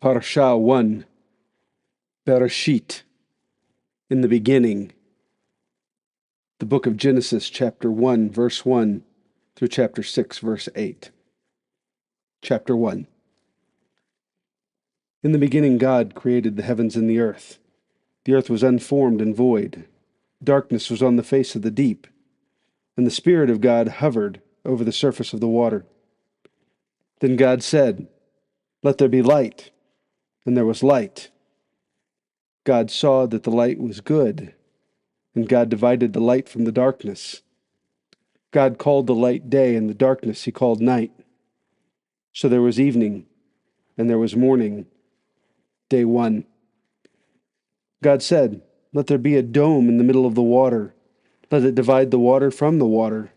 Parashah 1, B'reisheet, in the beginning. The book of Genesis, chapter 1, verse 1 through chapter 6, verse 8. Chapter 1. In the beginning God created the heavens and the earth. The earth was unformed and void. Darkness was on the face of the deep, and the Spirit of God hovered over the surface of the water. Then God said, "Let there be light," and there was light. God saw that the light was good, and God divided the light from the darkness. God called the light day, and the darkness he called night. So there was evening, and there was morning, day 1. God said, "Let there be a dome in the middle of the water. Let it divide the water from the water."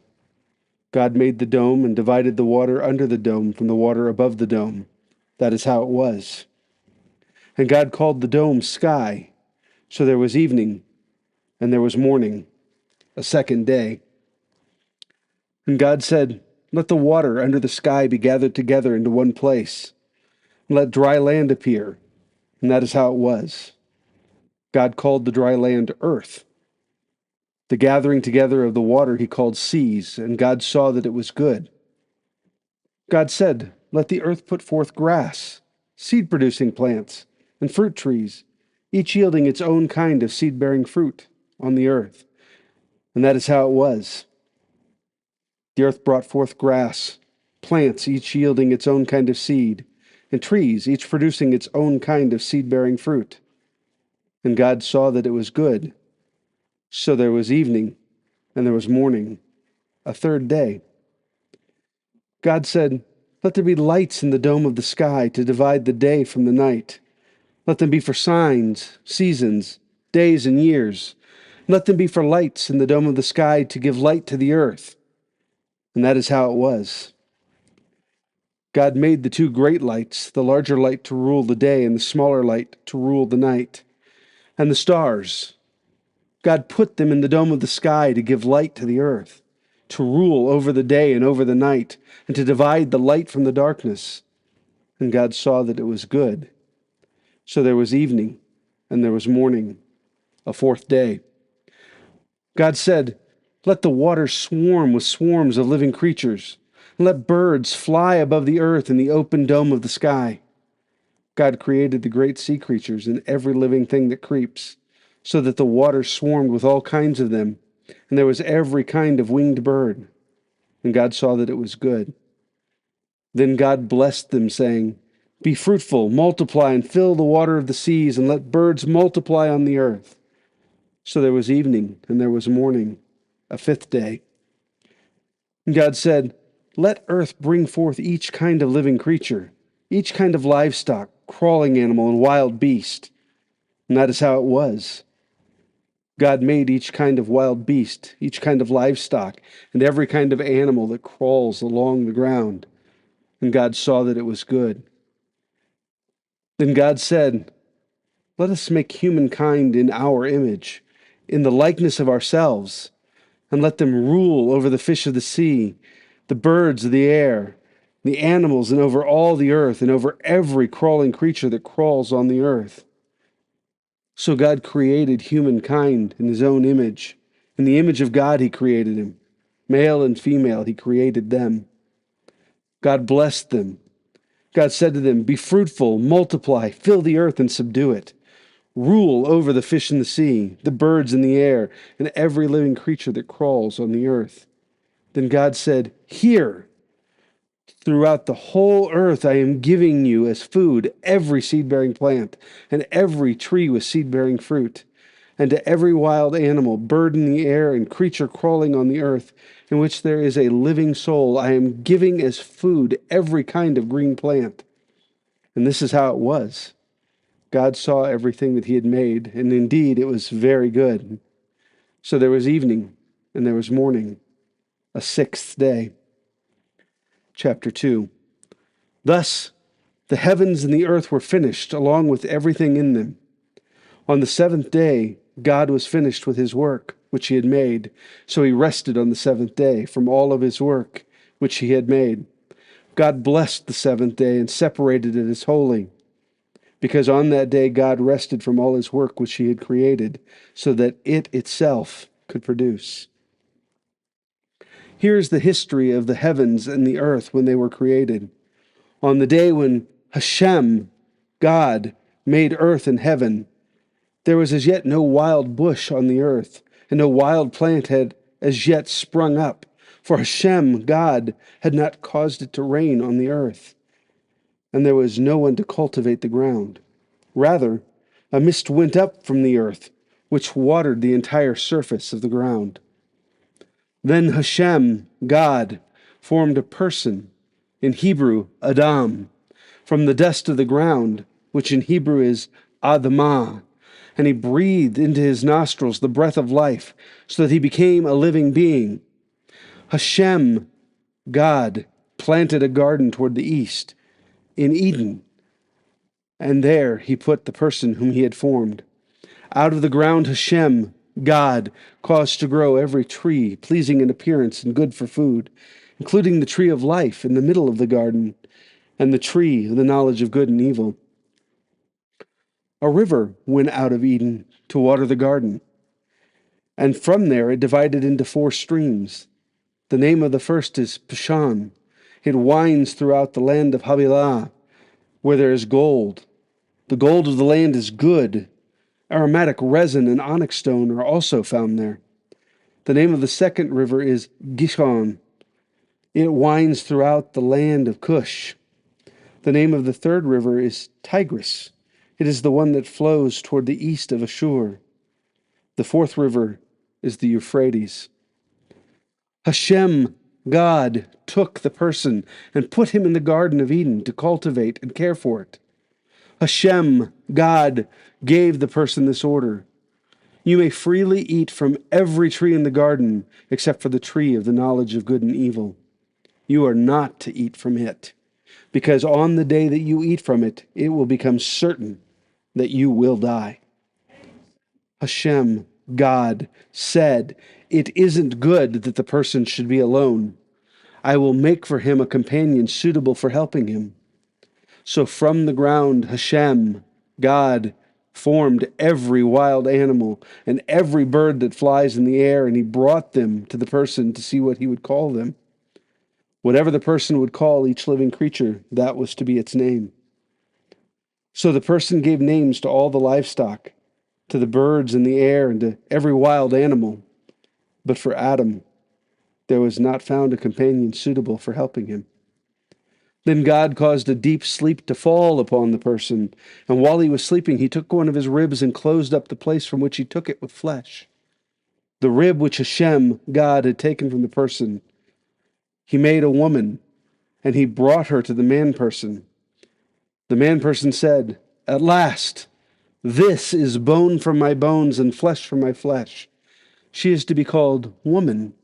God made the dome and divided the water under the dome from the water above the dome. That is how it was. And God called the dome sky. So there was evening, and there was morning, a second day. And God said, "Let the water under the sky be gathered together into one place, and let dry land appear." And that is how it was. God called the dry land earth. The gathering together of the water he called seas, and God saw that it was good. God said, "Let the earth put forth grass, seed-producing plants, and fruit trees, each yielding its own kind of seed-bearing fruit on the earth." And that is how it was. The earth brought forth grass, plants each yielding its own kind of seed, and trees each producing its own kind of seed-bearing fruit. And God saw that it was good. So there was evening, and there was morning, a third day. God said, "Let there be lights in the dome of the sky to divide the day from the night. Let them be for signs, seasons, days, and years. Let them be for lights in the dome of the sky to give light to the earth." And that is how it was. God made the two great lights, the larger light to rule the day and the smaller light to rule the night. And the stars, God put them in the dome of the sky to give light to the earth, to rule over the day and over the night, and to divide the light from the darkness. And God saw that it was good. So there was evening, and there was morning, a fourth day. God said, "Let the waters swarm with swarms of living creatures, and let birds fly above the earth in the open dome of the sky." God created the great sea creatures and every living thing that creeps, so that the waters swarmed with all kinds of them, and there was every kind of winged bird. And God saw that it was good. Then God blessed them, saying, "Be fruitful, multiply, and fill the water of the seas, and let birds multiply on the earth." So there was evening, and there was morning, a fifth day. And God said, "Let earth bring forth each kind of living creature, each kind of livestock, crawling animal, and wild beast." And that is how it was. God made each kind of wild beast, each kind of livestock, and every kind of animal that crawls along the ground. And God saw that it was good. Then God said, "Let us make humankind in our image, in the likeness of ourselves, and let them rule over the fish of the sea, the birds of the air, the animals, and over all the earth, and over every crawling creature that crawls on the earth." So God created humankind in his own image. In the image of God he created him. Male and female he created them. God blessed them. God said to them, "Be fruitful, multiply, fill the earth and subdue it. Rule over the fish in the sea, the birds in the air, and every living creature that crawls on the earth." Then God said, "Here, throughout the whole earth I am giving you as food every seed-bearing plant, and every tree with seed-bearing fruit, and to every wild animal, bird in the air, and creature crawling on the earth, in which there is a living soul, I am giving as food every kind of green plant." And this is how it was. God saw everything that he had made, and indeed it was very good. So there was evening, and there was morning, a sixth day. Chapter 2. Thus the heavens and the earth were finished, along with everything in them. On the seventh day, God was finished with his work, which he had made. So he rested on the seventh day from all of his work, which he had made. God blessed the seventh day and separated it as holy, because on that day God rested from all his work which he had created, so that it itself could produce. Here is the history of the heavens and the earth when they were created. On the day when Hashem, God, made earth and heaven, there was as yet no wild bush on the earth, and no wild plant had as yet sprung up, for Hashem, God, had not caused it to rain on the earth, and there was no one to cultivate the ground. Rather, a mist went up from the earth, which watered the entire surface of the ground. Then Hashem, God, formed a person, in Hebrew, Adam, from the dust of the ground, which in Hebrew is Adamah, and he breathed into his nostrils the breath of life, so that he became a living being. Hashem, God, planted a garden toward the east, in Eden, and there he put the person whom he had formed. Out of the ground Hashem, God, caused to grow every tree, pleasing in appearance and good for food, including the tree of life in the middle of the garden, and the tree of the knowledge of good and evil. A river went out of Eden to water the garden, and from there it divided into 4 streams. The name of the first is Pishon. It winds throughout the land of Havilah, where there is gold. The gold of the land is good. Aromatic resin and onyx stone are also found there. The name of the second river is Gishon. It winds throughout the land of Cush. The name of the third river is Tigris. It is the one that flows toward the east of Ashur. The fourth river is the Euphrates. Hashem, God, took the person and put him in the Garden of Eden to cultivate and care for it. Hashem, God, gave the person this order: you may freely eat from every tree in the garden except for the tree of the knowledge of good and evil. You are not to eat from it, because on the day that you eat from it, it will become certain that you will die. Hashem, God, said, it isn't good that the person should be alone. I will make for him a companion suitable for helping him. So from the ground Hashem, God, formed every wild animal and every bird that flies in the air, and he brought them to the person to see what he would call them. Whatever the person would call each living creature, that was to be its name. So the person gave names to all the livestock, to the birds in the air, and to every wild animal. But for Adam, there was not found a companion suitable for helping him. Then God caused a deep sleep to fall upon the person, and while he was sleeping, he took one of his ribs and closed up the place from which he took it with flesh. The rib which Hashem, God, had taken from the person, he made a woman, and he brought her to the man-person. The man-person said, at last, this is bone from my bones and flesh from my flesh. She is to be called woman,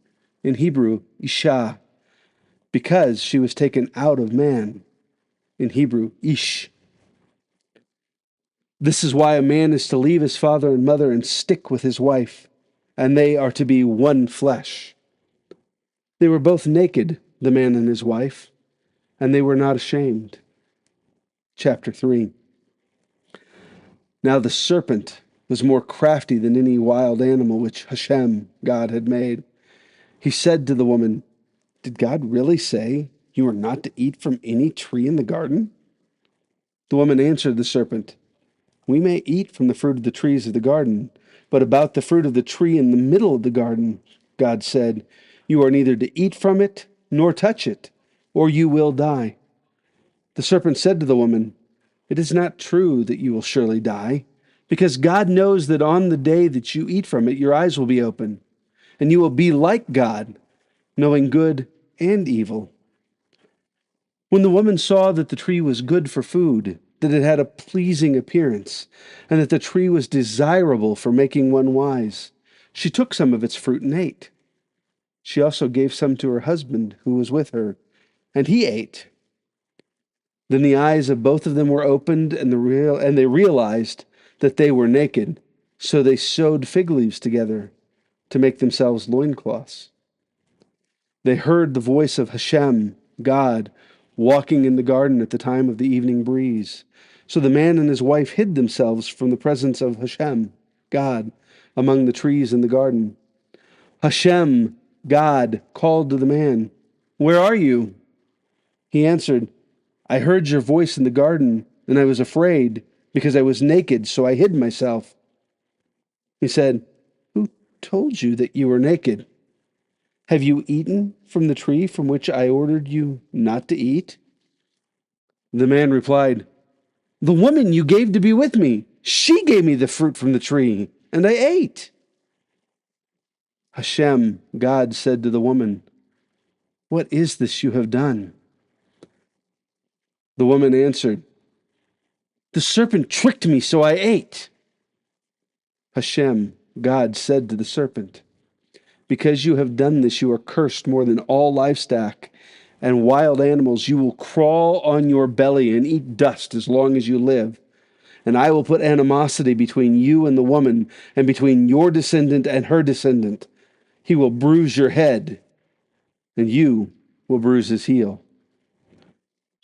in Hebrew, Isha, because she was taken out of man, in Hebrew, Ish. This is why a man is to leave his father and mother and stick with his wife, and they are to be one flesh. They were both naked, the man and his wife, and they were not ashamed. Chapter 3. Now the serpent was more crafty than any wild animal which Hashem, God, had made. He said to the woman, did God really say you are not to eat from any tree in the garden? The woman answered the serpent, we may eat from the fruit of the trees of the garden, but about the fruit of the tree in the middle of the garden, God said, you are neither to eat from it nor touch it, or you will die. The serpent said to the woman, it is not true that you will surely die, because God knows that on the day that you eat from it, your eyes will be open, and you will be like God, knowing good and evil. When the woman saw that the tree was good for food, that it had a pleasing appearance, and that the tree was desirable for making one wise, she took some of its fruit and ate. She also gave some to her husband who was with her, and he ate. Then the eyes of both of them were opened, and they realized that they were naked. So they sewed fig leaves together to make themselves loincloths. They heard the voice of Hashem, God, walking in the garden at the time of the evening breeze. So the man and his wife hid themselves from the presence of Hashem, God, among the trees in the garden. Hashem, God, called to the man, "Where are you?" He answered, "I heard your voice in the garden, and I was afraid, because I was naked, so I hid myself." He said, "Who told you that you were naked? Have you eaten from the tree from which I ordered you not to eat?" The man replied, "The woman you gave to be with me, she gave me the fruit from the tree, and I ate." Hashem, God, said to the woman, "What is this you have done?" The woman answered, "The serpent tricked me, so I ate." Hashem, God, said to the serpent, "Because you have done this, you are cursed more than all livestock and wild animals. You will crawl on your belly and eat dust as long as you live. And I will put animosity between you and the woman, and between your descendant and her descendant. He will bruise your head, and you will bruise his heel."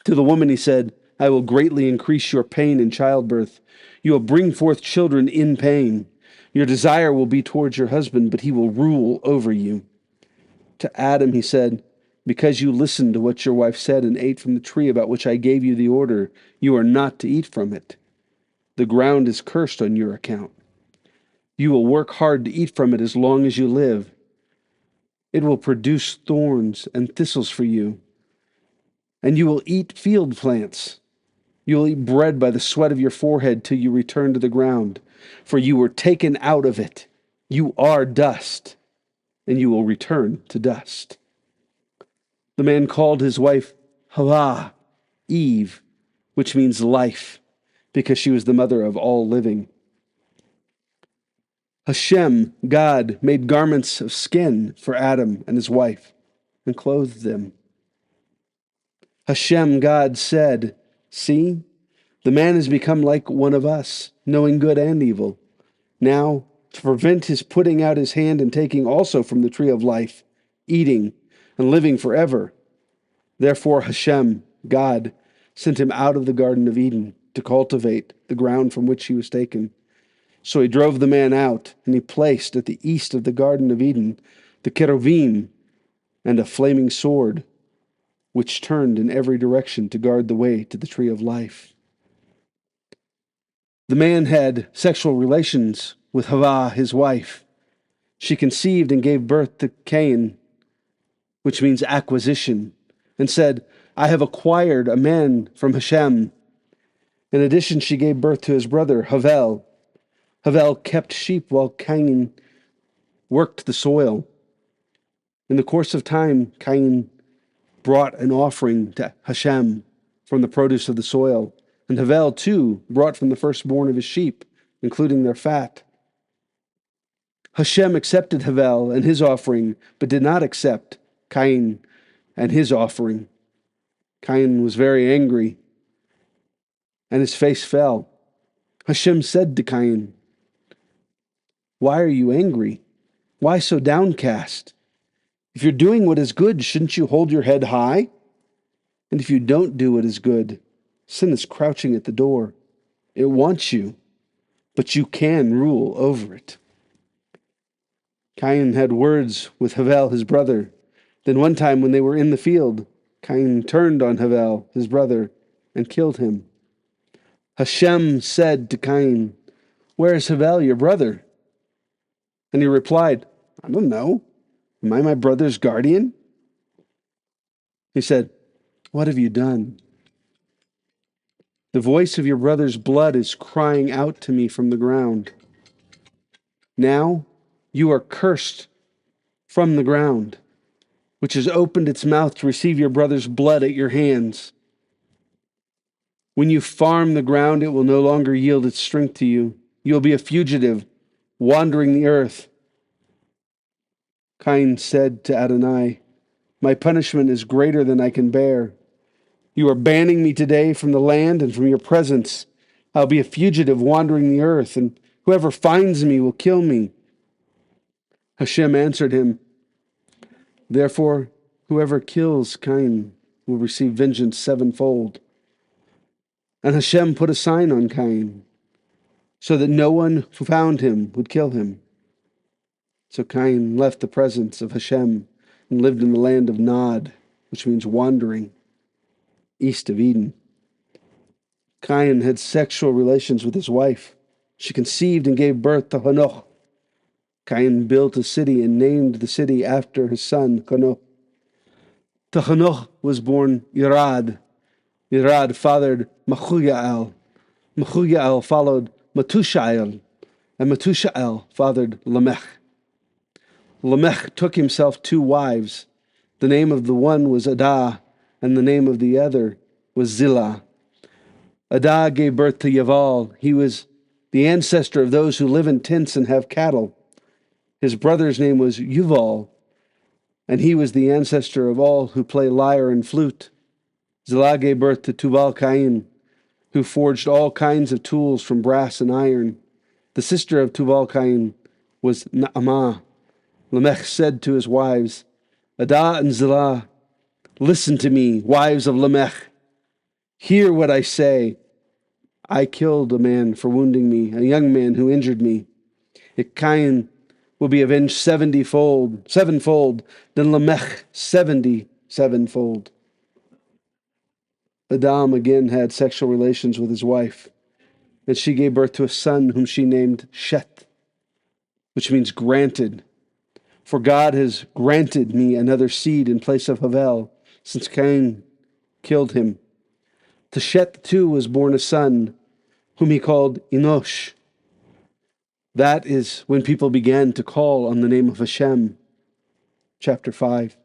To the woman he said, "I will greatly increase your pain in childbirth. You will bring forth children in pain. Your desire will be towards your husband, but he will rule over you." To Adam he said, "Because you listened to what your wife said and ate from the tree about which I gave you the order, you are not to eat from it. The ground is cursed on your account. You will work hard to eat from it as long as you live. It will produce thorns and thistles for you, and you will eat field plants. You will eat bread by the sweat of your forehead till you return to the ground, for you were taken out of it. You are dust, and you will return to dust." The man called his wife Havah, Eve, which means life, because she was the mother of all living. Hashem, God, made garments of skin for Adam and his wife and clothed them. Hashem, God, said, "See, the man has become like one of us, knowing good and evil. Now, to prevent his putting out his hand and taking also from the tree of life, eating and living forever. Therefore Hashem, God, sent him out of the Garden of Eden to cultivate the ground from which he was taken. So he drove the man out, and he placed at the east of the Garden of Eden the cherubim and a flaming sword, which turned in every direction to guard the way to the tree of life. The man had sexual relations with Havah, his wife. She conceived and gave birth to Cain, which means acquisition, and said, "I have acquired a man from Hashem." In addition, she gave birth to his brother, Havel. Havel kept sheep while Cain worked the soil. In the course of time, Cain brought an offering to Hashem from the produce of the soil, and Havel too brought from the firstborn of his sheep, including their fat. Hashem accepted Havel and his offering, but did not accept Cain and his offering. Cain was very angry, and his face fell. Hashem said to Cain, "Why are you angry? Why so downcast? If you're doing what is good, shouldn't you hold your head high? And if you don't do what is good, sin is crouching at the door. It wants you, but you can rule over it." Cain had words with Havel, his brother. Then one time when they were in the field, Cain turned on Havel, his brother, and killed him. Hashem said to Cain, "Where is Havel, your brother?" And he replied, "I don't know. Am I my brother's guardian?" He said, "What have you done? The voice of your brother's blood is crying out to me from the ground. Now you are cursed from the ground, which has opened its mouth to receive your brother's blood at your hands. When you farm the ground, it will no longer yield its strength to you. You will be a fugitive, wandering the earth." Cain said to Adonai, "My punishment is greater than I can bear. You are banning me today from the land and from your presence. I'll be a fugitive wandering the earth, and whoever finds me will kill me." Hashem answered him, "Therefore, whoever kills Cain will receive vengeance sevenfold. And Hashem put a sign on Cain, so that no one who found him would kill him. So Cain left the presence of Hashem and lived in the land of Nod, which means wandering, east of Eden. Cain had sexual relations with his wife. She conceived and gave birth to Hanoch. Cain built a city and named the city after his son Hanoch. To Hanoch was born Yerad. Yerad fathered Mehujael. Mehujael followed Metushael, and Metushael fathered Lamech. Lamech took himself 2 wives. The name of the one was Adah, and the name of the other was Zillah. Adah gave birth to Yaval. He was the ancestor of those who live in tents and have cattle. His brother's name was Yuval, and he was the ancestor of all who play lyre and flute. Zillah gave birth to Tubal Cain, who forged all kinds of tools from brass and iron. The sister of Tubal Cain was Naamah. Lamech said to his wives, Adah and Zillah, listen to me, wives of Lamech. Hear what I say. I killed a man for wounding me, a young man who injured me. If Cain will be avenged sevenfold, then Lamech 77-fold. Adam again had sexual relations with his wife, and she gave birth to a son whom she named Shet, which means granted. For God has granted me another seed in place of Havel, since Cain killed him. To Shet too was born a son, whom he called Enosh. That is when people began to call on the name of Hashem. Chapter 5.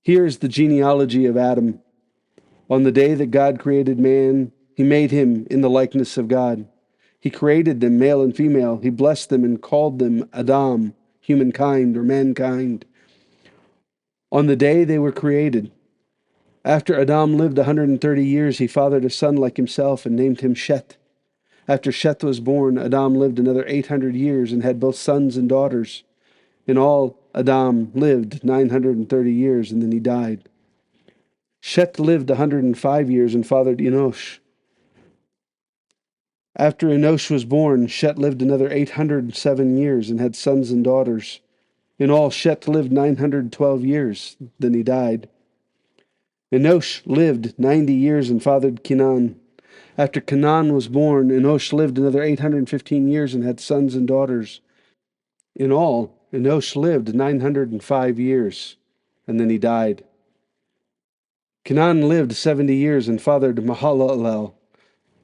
Here is the genealogy of Adam. On the day that God created man, he made him in the likeness of God. He created them, male and female. He blessed them and called them Adam, humankind or mankind. On the day they were created, after Adam lived 130 years, he fathered a son like himself and named him Shet. After Shet was born, Adam lived another 800 years and had both sons and daughters. In all, Adam lived 930 years, and then he died. Shet lived 105 years and fathered Enosh. After Enosh was born, Shet lived another 807 years and had sons and daughters. In all, Shet lived 912 years, then he died. Enosh lived 90 years and fathered Kenan. After Kenan was born, Enosh lived another 815 years and had sons and daughters. In all, Enosh lived 905 years, and then he died. Kenan lived 70 years and fathered Mahalalel.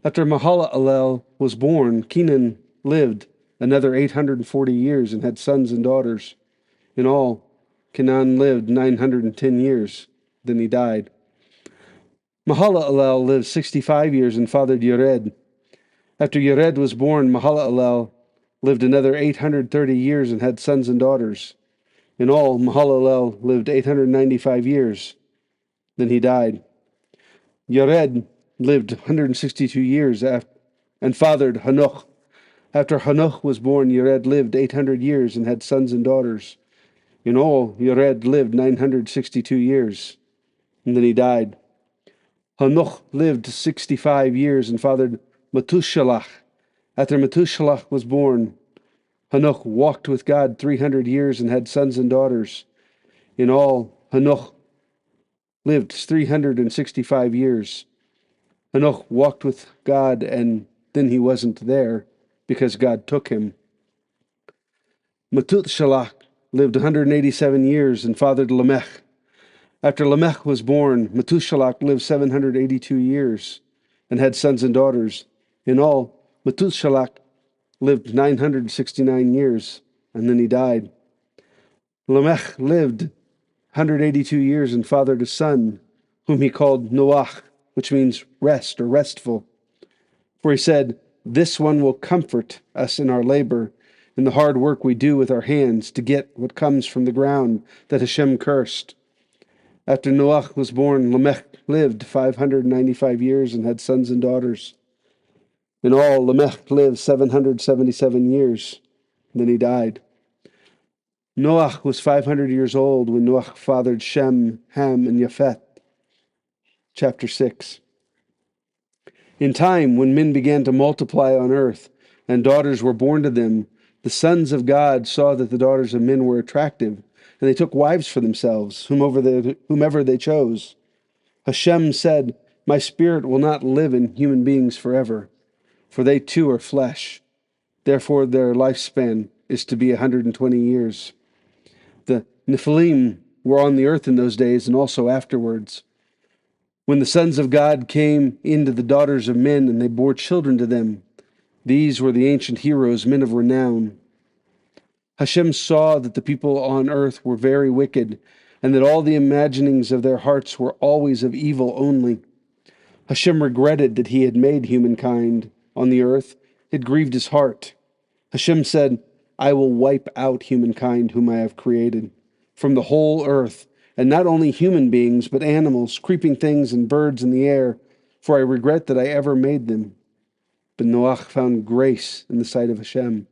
After Mahalalel was born, Kenan lived another 840 years and had sons and daughters. In all, Kenan lived 910 years, then he died. Mahalalel lived 65 years and fathered Yered. After Yered was born, Mahalalel lived another 830 years and had sons and daughters. In all, Mahalalel lived 895 years. Then he died. Yered lived 162 years and fathered Hanoch. After Hanoch was born, Yered lived 800 years and had sons and daughters. In all, Yered lived 962 years. And then he died. Hanoch lived 65 years and fathered Metushalah. After Metushalah was born, Hanoch walked with God 300 years and had sons and daughters. In all, Hanoch lived 365 years. Hanoch walked with God, and then he wasn't there because God took him. Metushalah lived 187 years and fathered Lamech. After Lamech was born, Metushalah lived 782 years and had sons and daughters. In all, Metushalah lived 969 years, and then he died. Lamech lived 182 years and fathered a son, whom he called Noach, which means rest or restful. For he said, this one will comfort us in our labor, in the hard work we do with our hands to get what comes from the ground that Hashem cursed. After Noach was born, Lamech lived 595 years and had sons and daughters. In all, Lamech lived 777 years. Then he died. Noach was 500 years old when Noach fathered Shem, Ham, and Japheth. Chapter 6. In time, when men began to multiply on earth, and daughters were born to them, the sons of God saw that the daughters of men were attractive, and they took wives for themselves, whomever they chose. Hashem said, "My spirit will not live in human beings forever, for they too are flesh. Therefore their lifespan is to be 120 years. The Nephilim were on the earth in those days and also afterwards. When the sons of God came into the daughters of men, and they bore children to them, these were the ancient heroes, men of renown. Hashem saw that the people on earth were very wicked, and that all the imaginings of their hearts were always of evil only. Hashem regretted that he had made humankind on the earth. It grieved his heart. Hashem said, I will wipe out humankind whom I have created from the whole earth, and not only human beings, but animals, creeping things, and birds in the air, for I regret that I ever made them. But Noach found grace in the sight of Hashem.